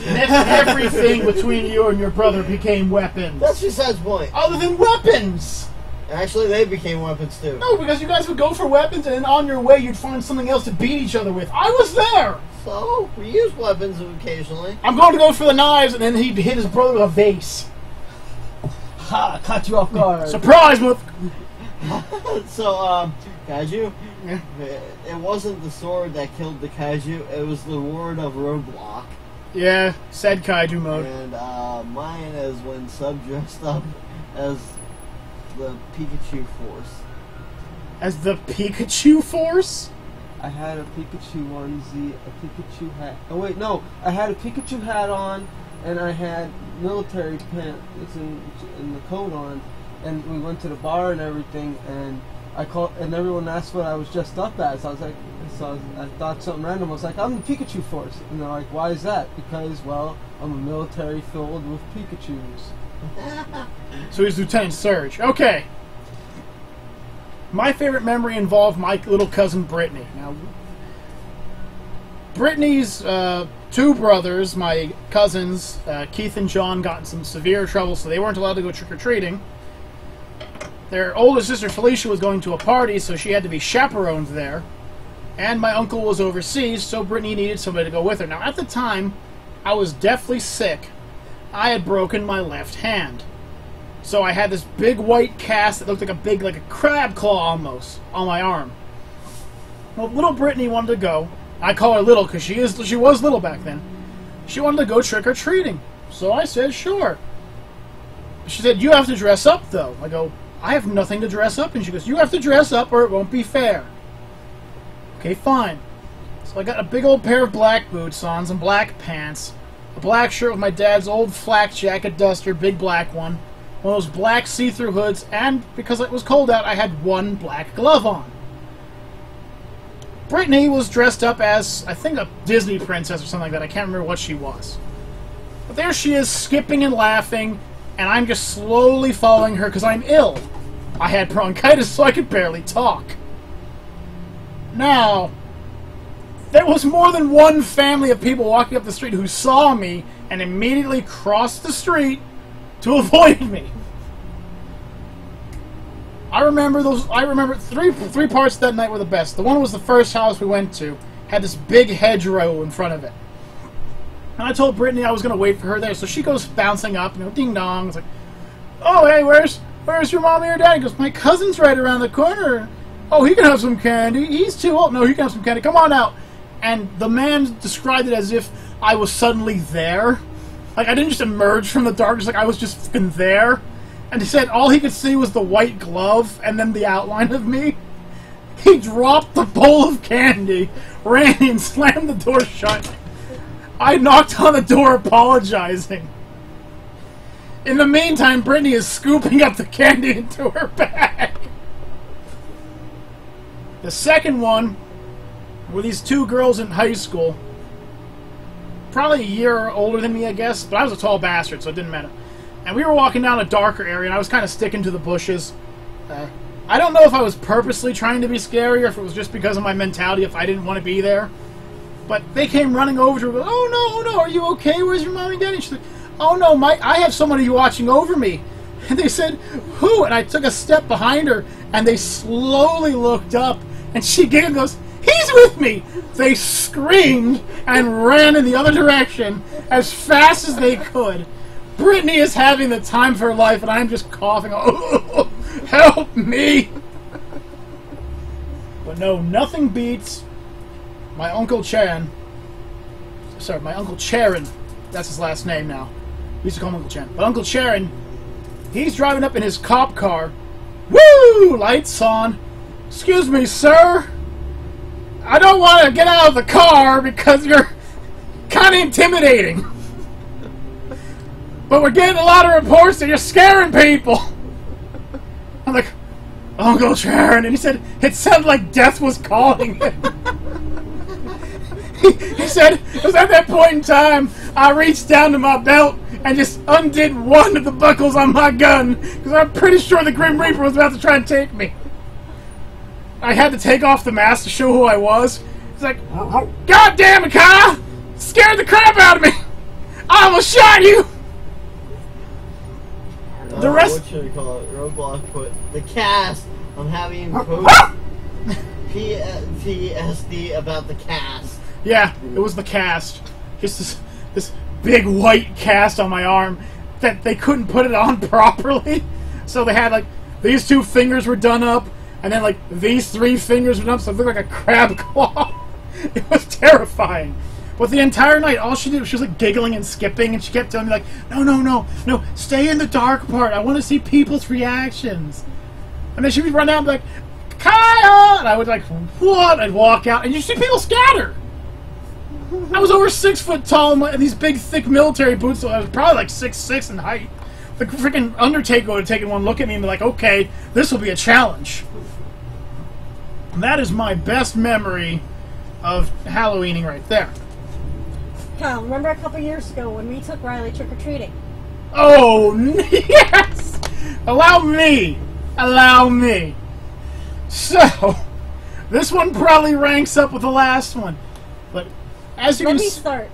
Everything between you and your brother became weapons. That's besides the point. Other than weapons! Actually, they became weapons too. No, because you guys would go for weapons, and then on your way you'd find something else to beat each other with. I was there! So, we use weapons occasionally. I'm going to go for the knives, and then he'd hit his brother with a vase. Ha! Caught you off guard. Surprise, So, Kaiju, Yeah. it wasn't the sword that killed the Kaiju, it was the word of roadblock. Yeah, said kaiju mode. And mine is when Sub dressed up as the Pikachu Force. As the Pikachu Force? I had a Pikachu onesie, a Pikachu hat. Oh wait, no, I had a Pikachu hat on, and I had military pants and the coat on, and we went to the bar and everything, and and everyone asked what I was dressed up as. I was like, I thought something random. I was like, I'm the Pikachu Force, and they're like, why is that? Because, well, I'm a military filled with Pikachus. So he's Lieutenant Surge. Okay. My favorite memory involved my little cousin Brittany. Now, Brittany's two brothers, my cousins, Keith and John, got in some severe trouble, so they weren't allowed to go trick-or-treating. Their older sister Felicia was going to a party, so she had to be chaperoned there. And my uncle was overseas, so Brittany needed somebody to go with her. Now, at the time, I was deathly sick. I had broken my left hand. So I had this big white cast that looked like a crab claw almost, on my arm. Well, little Brittany wanted to go. I call her little because she was little back then. She wanted to go trick-or-treating. So I said, sure. She said, you have to dress up, though. I go, I have nothing to dress up. And she goes, you have to dress up or it won't be fair. Okay, fine. So I got a big old pair of black boots on, some black pants, a black shirt with my dad's old flak jacket duster, big black one of those black see-through hoods, and because it was cold out, I had one black glove on. Brittany was dressed up as, I think, a Disney princess or something like that. I can't remember what she was. But there she is, skipping and laughing, and I'm just slowly following her because I'm ill. I had bronchitis, so I could barely talk. Now, there was more than one family of people walking up the street who saw me and immediately crossed the street to avoid me. I remember three parts of that night were the best. The one was the first house we went to, had this big hedgerow in front of it. And I told Brittany I was going to wait for her there, so she goes bouncing up, ding dong. It's like, oh, hey, where's your mommy or daddy? He goes, my cousin's right around the corner. Oh, he can have some candy. He's too old. No, he can have some candy. Come on out. And the man described it as if I was suddenly there. Like, I didn't just emerge from the darkness, like I was just fucking there. And he said all he could see was the white glove and then the outline of me. He dropped the bowl of candy, ran and slammed the door shut. I knocked on the door apologizing. In the meantime, Brittany is scooping up the candy into her bag. The second one were these two girls in high school. Probably a year older than me, I guess, but I was a tall bastard, so it didn't matter. And we were walking down a darker area, and I was kind of sticking to the bushes. I don't know if I was purposely trying to be scary, or if it was just because of my mentality, if I didn't want to be there. But they came running over to her, oh no, are you okay? Where's your mom and daddy? She's like, oh no, I have somebody watching over me. And they said, who? And I took a step behind her, and they slowly looked up, and she giggled and goes, he's with me! They screamed and ran in the other direction as fast as they could. Brittany is having the time of her life, and I'm just coughing. Oh, help me! But no, nothing beats my Uncle Charon. Sorry, my Uncle Charon. That's his last name now. We used to call him Uncle Charon. But Uncle Charon, he's driving up in his cop car. Woo! Lights on. Excuse me, sir. I don't want to get out of the car because you're kind of intimidating. But we're getting a lot of reports that you're scaring people. I'm like, Uncle Sharon. And he said, it sounded like death was calling him. He said, it was at that point in time, I reached down to my belt and just undid one of the buckles on my gun because I'm pretty sure the Grim Reaper was about to try and take me. I had to take off the mask to show who I was. He's like, God damn it, Kyle! Scared the crap out of me! I almost shot you! The rest... should I call it? Roblox put the cast. I'm having PTSD about the cast. Yeah, it was the cast. Just this big white cast on my arm that they couldn't put it on properly. So they had like these 2 fingers were done up, and then like these 3 fingers were done up, so it looked like a crab claw. It was terrifying. But the entire night, all she did was she was like giggling and skipping, and she kept telling me like, no, stay in the dark part. I want to see people's reactions. And then she'd be running out and be like, Kyle! And I would like, what? I'd walk out, and you see people scatter. I was over 6 foot tall in these big, thick military boots, so I was probably like 6'6" in height. The freaking Undertaker would have taken one look at me and be like, okay, this will be a challenge. And that is my best memory of Halloweening right there. Kyle, remember a couple years ago when we took Riley trick-or-treating? Oh, yes! Allow me. So, this one probably ranks up with the last one. But as you Let can me start.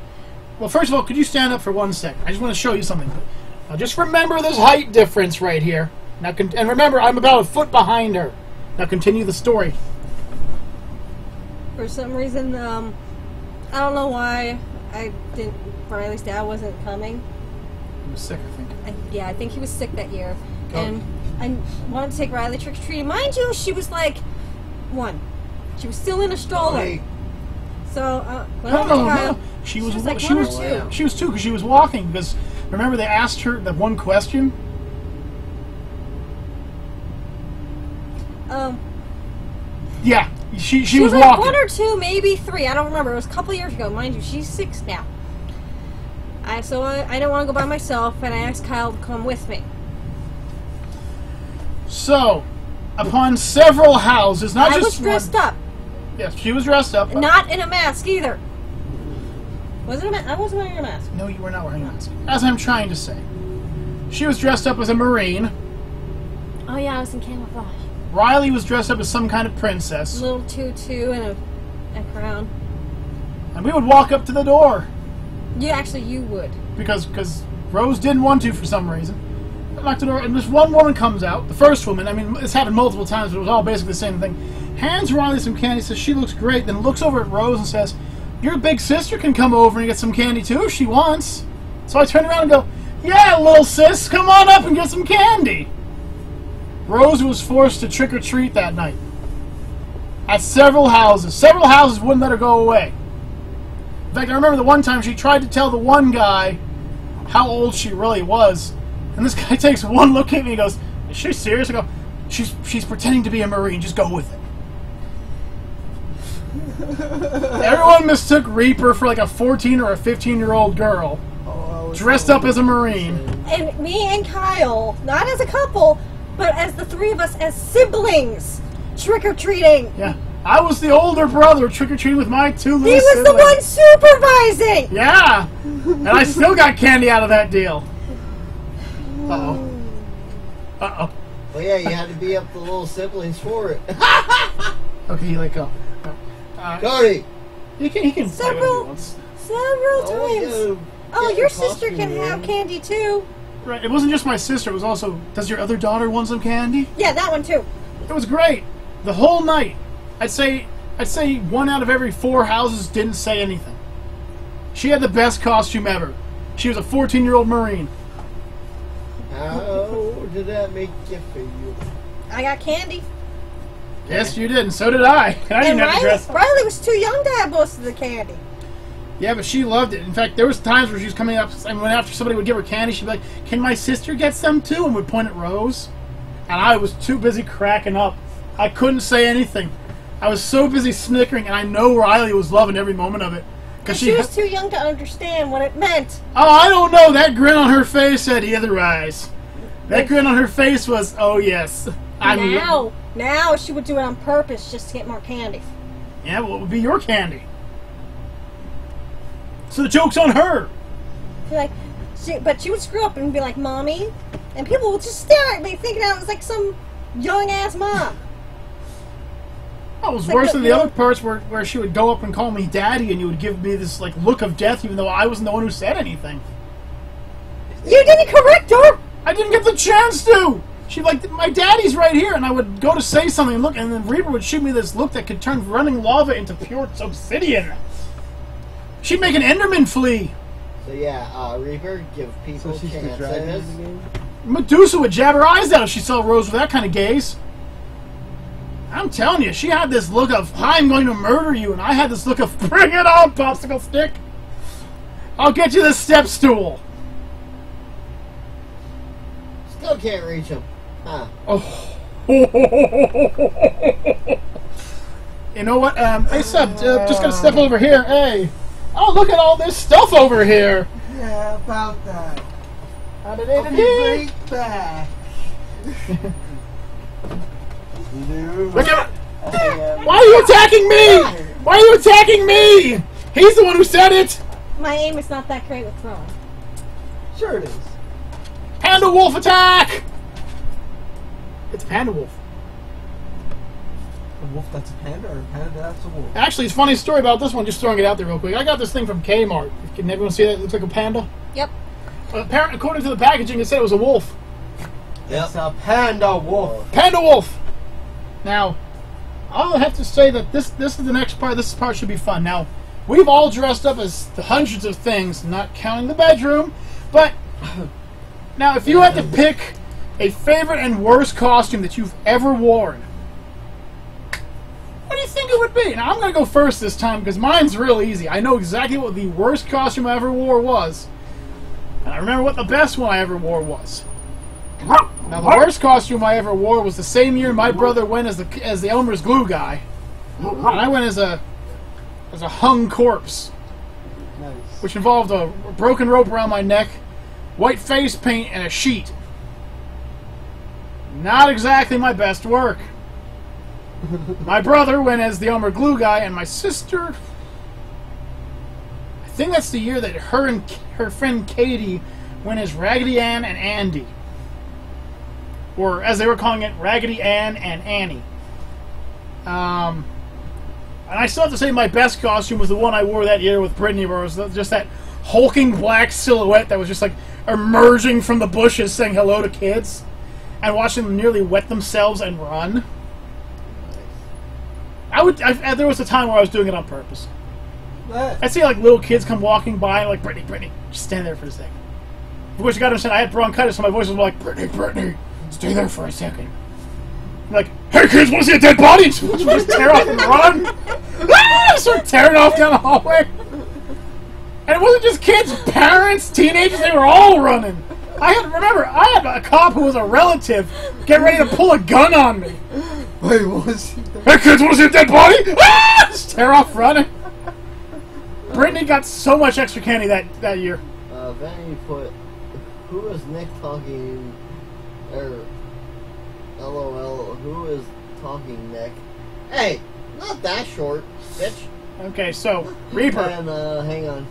Well, first of all, could you stand up for 1 second? I just want to show you something. Now, just remember this height difference right here. Now, and remember, I'm about a foot behind her. Now, continue the story. For some reason, I don't know why Riley's dad wasn't coming. He was sick, I think. I think he was sick that year. Oh. And I wanted to take Riley trick-or-treating. Mind you, she was like 1. She was still in a stroller. Hey. So, No. She was like she 1 or was 2. She was 2 because she was walking. Because remember, they asked her that one question. Yeah, she was like walking. 1 or 2, maybe 3. I don't remember. It was a couple years ago. Mind you, she's 6 now. So I didn't want to go by myself, and I asked Kyle to come with me. So, upon several houses, not I just was dressed up. Yes, she was dressed up. Not in a mask either. Was it a mask? I wasn't wearing a mask. No, you were not wearing a mask. As I'm trying to say. She was dressed up as a Marine. Oh yeah, I was in camouflage. Riley was dressed up as some kind of princess. A little tutu and a crown. And we would walk up to the door. You would. Because Rose didn't want to for some reason. I knocked the door, and this one woman comes out. The first woman, I mean, it's happened multiple times, but it was all basically the same thing. Hands Riley some candy, says she looks great, then looks over at Rose and says, your big sister can come over and get some candy too if she wants. So I turn around and go, yeah, little sis, come on up and get some candy. Rose was forced to trick-or-treat that night. At several houses. Several houses wouldn't let her go away. In fact, I remember the one time she tried to tell the one guy how old she really was. And this guy takes one look at me and goes, is she serious? I go, she's pretending to be a Marine, just go with it. Everyone mistook Reaper for like a 14 or a 15-year-old girl dressed up as a Marine. And me and Kyle, not as a couple, but as the 3 of us as siblings, trick-or-treating. Yeah. I was the older brother trick-or-treating with my 2 little He was siblings. the one supervising! Yeah. And I still got candy out of that deal. Uh-oh. Uh-oh. Well, yeah, you had to beat up the little siblings for it. Okay, you let go. Cody! He can play whatever he wants. Several times. Oh, your sister can have candy too. Right, it wasn't just my sister, it was also, does your other daughter want some candy? Yeah, that one too. It was great. The whole night. I'd say 1 out of every 4 houses didn't say anything. She had the best costume ever. She was a 14-year-old Marine. How did that make you feel? I got candy. Yes, you did, and so did I. And I didn't have to dress. Riley was too young to have most of the candy. Yeah, but she loved it. In fact, there was times where she was coming up, and when after somebody would give her candy, she'd be like, can my sister get some too? And would point at Rose. And I was too busy cracking up. I couldn't say anything. I was so busy snickering, and I know Riley was loving every moment of it. Because she was too young to understand what it meant. Oh, I don't know. That grin on her face said otherwise. That grin on her face was, oh yes. Now she would do it on purpose just to get more candy. Yeah, well, it would be your candy. So the joke's on her. But she would screw up and be like, Mommy. And people would just stare at me thinking I was like some young-ass mom. Oh, it was worse than the other parts where she would go up and call me Daddy, and you would give me this like look of death, even though I wasn't the one who said anything. You didn't correct her! I didn't get the chance to! She'd like, my daddy's right here, and I would go to say something and look, and then Reaper would shoot me this look that could turn running lava into pure obsidian. She'd make an Enderman flee. So yeah, Reaper, give people So she's the dragon chances. in the game? Medusa would jab her eyes out if she saw Rose with that kind of gaze. I'm telling you, she had this look of, I'm going to murder you, and I had this look of, bring it on, popsicle stick. I'll get you this step stool. Still can't reach him. Huh. Oh. You know what? Hey, Sub, just gotta step over here. Hey. Oh, look at all this stuff over here. Yeah, about that. How did I'll it be hit? right back. Look at Why are you attacking me? Why are you attacking me? He's the one who said it. My aim is not that great with throwing. Sure it is. Panda Wolf attack! It's Panda Wolf. A wolf that's a panda or a panda that's a wolf? Actually, it's a funny story about this one, just throwing it out there real quick. I got this thing from Kmart. Can everyone see that? It looks like a panda. Yep. Apparently, according to the packaging, it said it was a wolf. Yep. It's a panda wolf. Panda Wolf! Now, I'll have to say that this is the next part. This part should be fun. Now, we've all dressed up as the hundreds of things, not counting the bedroom, but now if you had to pick a favorite and worst costume that you've ever worn, what do you think it would be? Now, I'm going to go first this time because mine's real easy. I know exactly what the worst costume I ever wore was, and I remember what the best one I ever wore was. Now, the worst costume I ever wore was the same year my brother went as the Elmer's glue guy, and I went as a hung corpse, Nice. which involved a broken rope around my neck, white face paint, and a sheet. Not exactly my best work. My brother went as the Elmer glue guy, and my sister, I think that's the year that her and her friend Katie went as Raggedy Ann and Andy. Or, as they were calling it, Raggedy Ann and Annie. And I still have to say my best costume was the one I wore that year with Brittany, where it was just that hulking black silhouette that was just like emerging from the bushes saying hello to kids and watching them nearly wet themselves and run. There was a time where I was doing it on purpose. I'd see like little kids come walking by and like, Brittany, just stand there for a second. Of course, you gotta understand, I had bronchitis, so my voice was like, Brittany, stay there for a second. I'm like, hey kids, want to see a dead body? Just tear off and run. Start tearing off down the hallway. And it wasn't just kids, parents, teenagers, they were all running. I had a cop who was a relative get ready to pull a gun on me. Wait, what was he? Hey kids, want to see a dead body? Just tear off running. Brittany got so much extra candy that year. Then you put, who is Nick talking, or LOL, who is talking Nick? Hey, not that short, bitch. Okay, so, Reaper. And, hang on.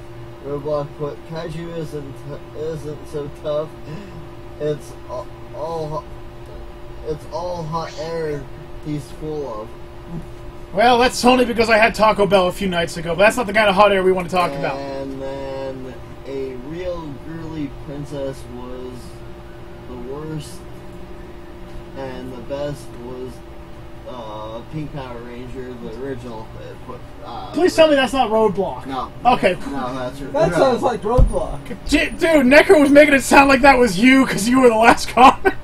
Roblox put, Kaiju isn't so tough. It's all hot air he's full of. Well, that's only because I had Taco Bell a few nights ago, but that's not the kind of hot air we want to talk about. And then a real girly princess was the worst, and the best was Pink Power Ranger, the original. Please tell me that's not Roadblock. No. Okay. No, that's That sounds like Roadblock. Dude, Necker was making it sound like that was you because you were the last comment.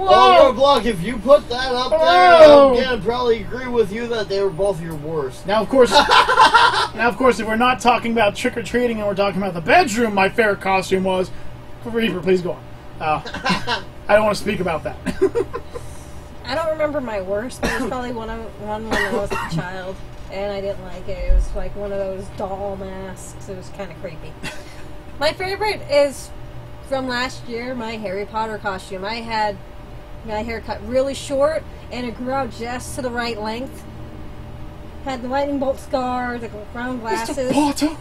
Oh, Roadblock, if you put that up there, I'd probably agree with you that they were both your worst. Now, of course, if we're not talking about trick-or-treating and we're talking about the bedroom, my favorite costume was... Reaper, please go on. I don't want to speak about that. I don't remember my worst, but it was probably one when I was a child, and I didn't like it. It was like one of those doll masks. It was kind of creepy. My favorite is from last year, my Harry Potter costume. I had my hair cut really short, and it grew out just to the right length. Had the lightning bolt scar, the round glasses. Mr. Potter!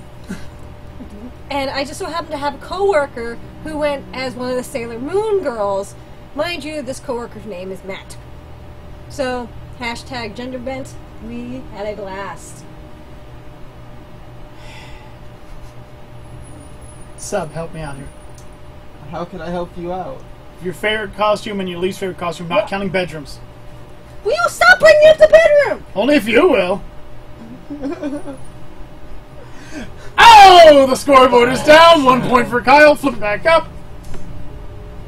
And I just so happened to have a coworker who went as one of the Sailor Moon girls. Mind you, this coworker's name is Matt. So, hashtag gender bent, we had a blast. Sub, help me out here. How can I help you out? Your favorite costume and your least favorite costume, not counting bedrooms. Will you stop bringing up the bedroom? Only if you will. Oh, the scoreboard is down. 1 point for Kyle. Flip it back up.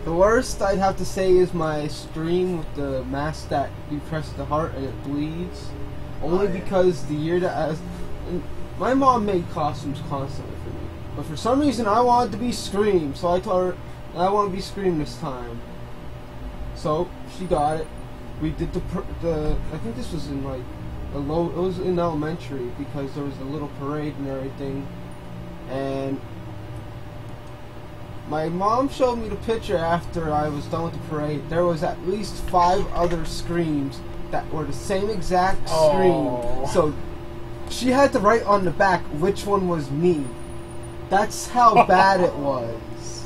The worst I'd have to say is my stream with the mask that you press the heart and it bleeds. Only because the year that I was... My mom made costumes constantly for me. But for some reason I wanted to be Scream. So I told her, I want to be Scream this time. So she got it. We did the I think this was in like it was in elementary because there was a little parade and everything. And my mom showed me the picture after I was done with the parade. There was at least 5 other Screams that were the same exact Scream. So she had to write on the back which one was me. That's how bad it was.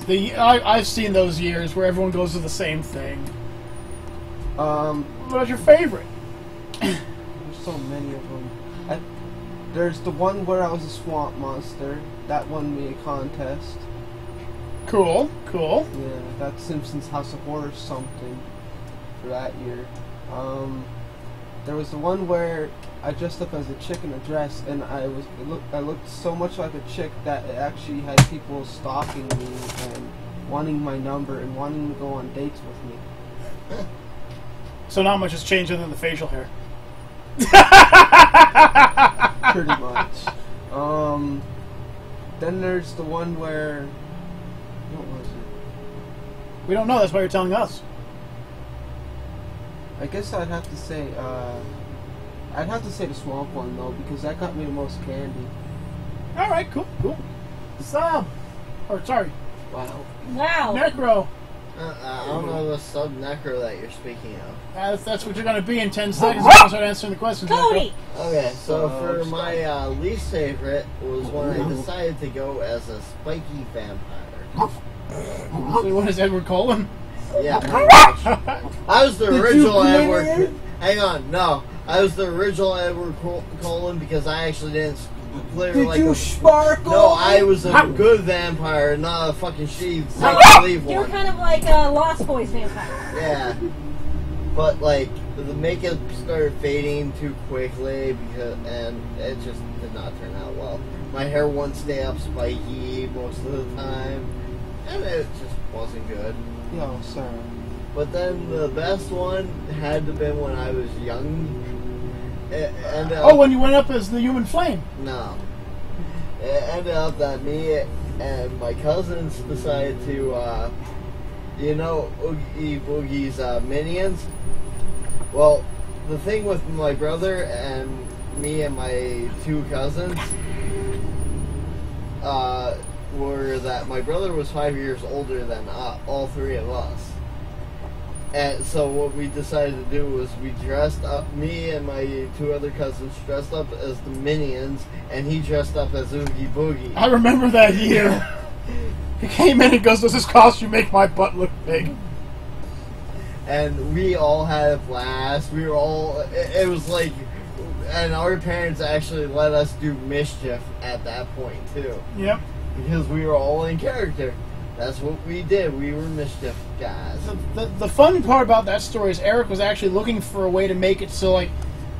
I've seen those years where everyone goes to the same thing. What's your favorite? There's so many of them. There's the one where I was a swamp monster. That won me a contest. Cool, cool. Yeah, that's Simpsons House of Horrors something for that year. There was the one where I dressed up as a chick in a dress, and I looked so much like a chick that it actually had people stalking me and wanting my number and wanting to go on dates with me. So not much has changed other than the facial hair. Pretty much. Then there's the one where... What was it? We don't know, that's why you're telling us. I guess I'd have to say the swamp one though, because that got me the most candy. Alright, cool, cool. Sub! Or sorry. Wow. Wow. Necro. I don't know the sub-necro that you're speaking of. That's what you're going to be in 10 seconds. I'll start answering the questions. Cody! Okay, so for my least favorite was when I decided to go as a spiky vampire. So what is Edward Cullen? Yeah, pretty much. I was the original Edward. Hang on, no. I was the original Edward Cullen because I actually didn't play like you sparkle? No, I was a good vampire, not a fucking sheep. You're kind of like a Lost Boys vampire. Yeah. But like the makeup started fading too quickly and it just did not turn out well. My hair wouldn't stay up spiky most of the time, and it just wasn't good. Yo, sir. But then the best one had to been when I was young. When you went up as the human flame. No. It ended up that me and my cousins decided to, Oogie Boogie's Minions. Well, the thing with my brother and me and my 2 cousins were that my brother was 5 years older than all 3 of us. And so what we decided to do was we dressed up, me and my 2 other cousins dressed up as the Minions, and he dressed up as Oogie Boogie. I remember that year. He came in and goes, "Does this costume make my butt look big?" And we all had a blast. We were all, it was like, and our parents actually let us do mischief at that point too. Yep. Because we were all in character. That's what we did. We were mischief guys. The fun part about that story is Eric was actually looking for a way to make it so like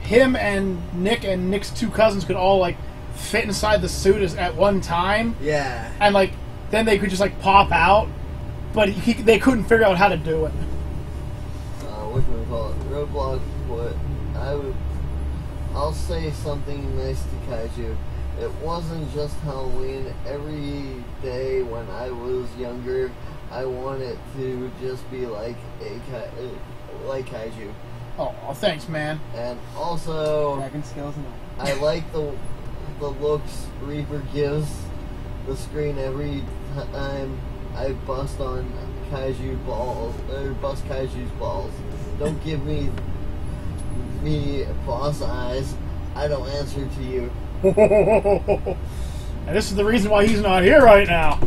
him and Nick's 2 cousins could all like fit inside the suit at one time. Yeah. And like then they could just like pop out, but they couldn't figure out how to do it. What can we call it? Roadblock. What I'll say something nice to Kaiju. It wasn't just Halloween. Every day when I was younger, I wanted to just be like like Kaiju. Oh, thanks, man. And also, Dragon scales and all. I like the looks Reaper gives the screen every time I bust on Kaiju balls or bust Kaiju's balls. Don't give me boss eyes. I don't answer to you. And this is the reason why he's not here right now.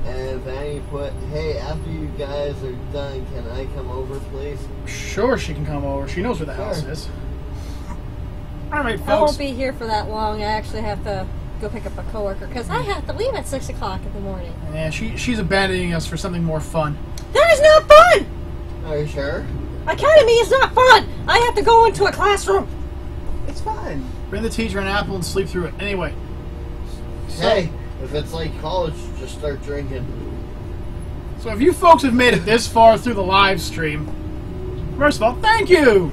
And Vanny put, "Hey, after you guys are done, can I come over, please?" Sure, she can come over. She knows where the house is. All right, folks. I won't be here for that long. I actually have to go pick up a coworker because I have to leave at 6 o'clock in the morning. Yeah, she's abandoning us for something more fun. That is not fun! Are you sure? Academy is not fun! I have to go into a classroom! It's fine. Bring the teacher an apple and sleep through it. Anyway. Hey, if it's like college, just start drinking. So if you folks have made it this far through the live stream, first of all, thank you!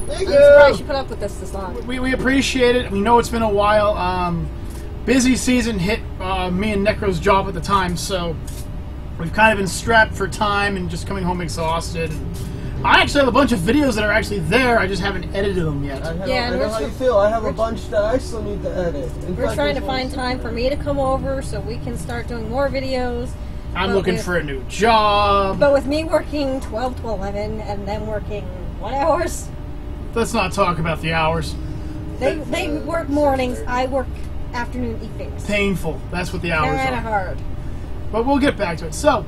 Thank I'm surprised you! you put up with this long. We appreciate it. We know it's been a while. Busy season hit me and Necro's job at the time, so we've kind of been strapped for time and just coming home exhausted. I actually have a bunch of videos that are actually there. I just haven't edited them yet. I know how you feel. I have a bunch that I still need to edit. We're trying to find time for me to come over so we can start doing more videos. I'm looking for a new job. But with me working 12 to 11 and them working, what hours? Let's not talk about the hours. They work mornings, I work afternoon, evenings. Painful. That's what the hours Kind of are. hard. But we'll get back to it. So,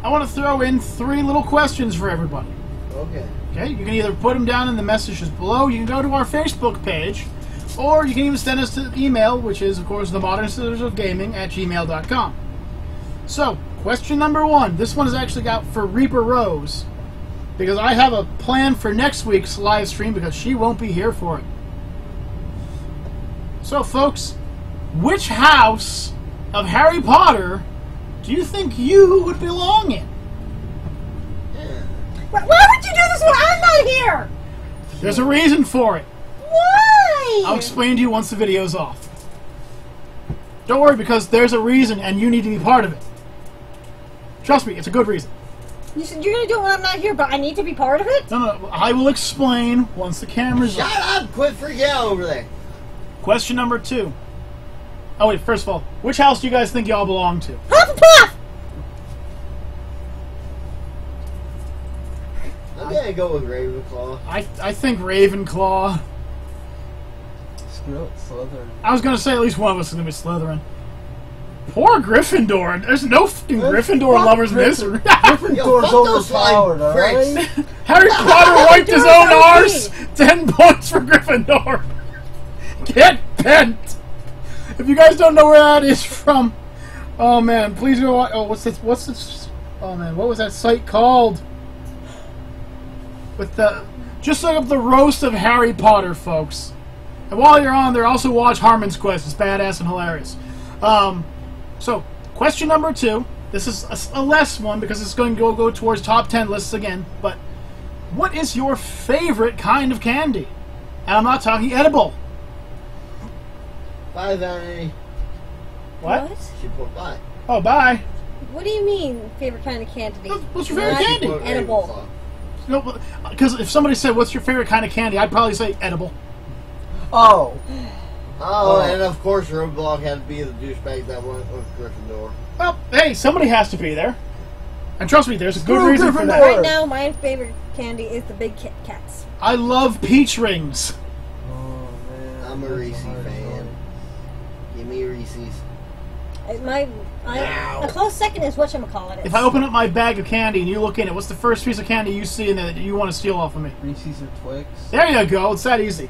I want to throw in 3 little questions for everybody. Okay. Okay, you can either put them down in the messages below, you can go to our Facebook page, or you can even send us to email, which is, of course, themodernscissorsofgaming@gmail.com. So, question number 1. This one is actually out for Reaper Rose, because I have a plan for next week's live stream because she won't be here for it. So, folks, which house of Harry Potter do you think you would belong in? Why would you do this when I'm not here? There's a reason for it. Why? I'll explain to you once the video's off. Don't worry, because there's a reason and you need to be part of it. Trust me, it's a good reason. You said you're going to do it when I'm not here, but I need to be part of it? No, I will explain once the camera's Shut on. up! Quit freaking out over there. Question number 2. Oh wait, first of all, which house do you guys think y'all belong to? Hufflepuff! I'm gonna go with Ravenclaw. I think Ravenclaw. Screw it, Slytherin. I was gonna say at least one of us is gonna be Slytherin. Poor Gryffindor. There's no fucking Gryffindor lovers in this. Yo, Gryffindor's fuck those overpowered, slime pricks. alright? Harry Potter wiped his own arse. 10 points for Gryffindor. Get bent. If you guys don't know where that is from, oh man, please go. Oh, what's this? Oh man, what was that site called? With the just look up the roast of Harry Potter, folks. And while you're on there, also watch Harmon's Quest. It's badass and hilarious. So, question number 2. This is a less one because it's going to go towards top 10 lists again. But what is your favorite kind of candy? And I'm not talking edible. 5 out of any. What? She put 5. Oh, bye. What do you mean, favorite kind of candy? What's your favorite Not candy? Put edible. Ravenclaw. No, because if somebody said, "What's your favorite kind of candy?" I'd probably say edible. Oh. Oh, and of course Roadblock had to be the douchebag that went with Gryffindor. Well, hey, somebody has to be there. And trust me, there's a good Screw reason for that. Gryffindor. Right now, my favorite candy is the Big Kit Kats. I love peach rings. Oh, man. I'm a Reese fan. Give me Reese's. A close second is whatchamacallit. If I open up my bag of candy and you look in it, what's the first piece of candy you see in there that you want to steal off of me? Reese's or Twix? There you go. It's that easy.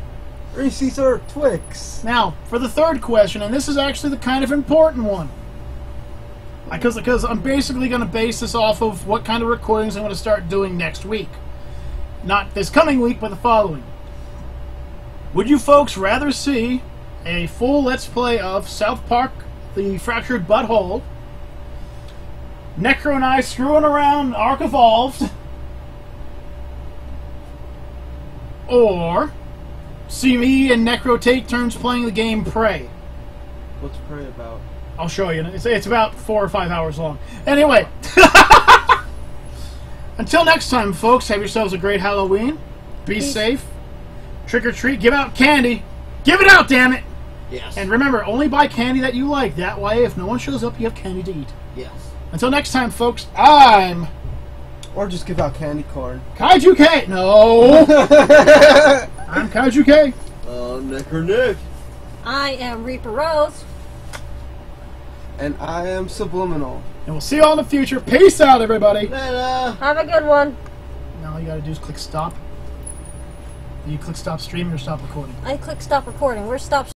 Reese's or Twix? Now, for the third question, and this is actually the kind of important one. Because I'm basically going to base this off of what kind of recordings I'm going to start doing next week. Not this coming week, but the following. Would you folks rather see a full Let's Play of South Park, The Fractured Butthole, Necro and I screwing around Ark Evolved, or see me and Necro take turns playing the game Prey? What's Prey about? I'll show you. It's about 4 or 5 hours long. Anyway, until next time, folks, have yourselves a great Halloween. Be safe. Trick or treat. Give out candy. Give it out, damn it! Yes. And remember, only buy candy that you like. That way, if no one shows up, you have candy to eat. Yes. Until next time, folks, I'm Or just give out candy corn. Kaiju K. No, I'm Kaiju K. Nick. I am Reaper Rose. And I am Subliminal. And we'll see you all in the future. Peace out, everybody. Ta-da. Have a good one. Now all you gotta do is click stop. You click stop streaming or stop recording. I click stop recording. Where's stop